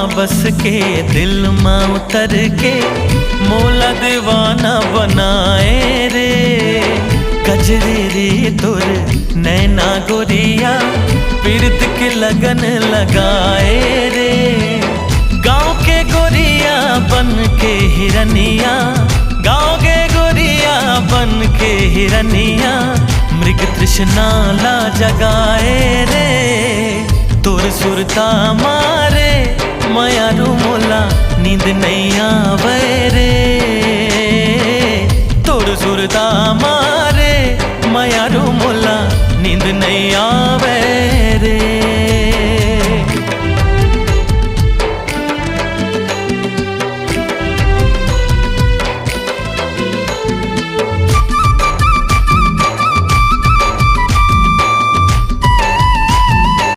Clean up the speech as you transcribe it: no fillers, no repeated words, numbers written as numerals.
बस के दिल माँ उतर के मोला दीवाना बनाए रे। गजरे रे तुर नैना गोरिया पीरत के लगन लगाए रे। गाँव के गोरिया बन के हिरनिया, गाँव के गोरिया बन के हिरनिया मृग तृष्णा ला जगाए रे। तोर सुरता मारे मायारू मोला नींद नहीं आवे रे। तोर सुरता मारे मायारू मोला नींद नहीं आवे रे।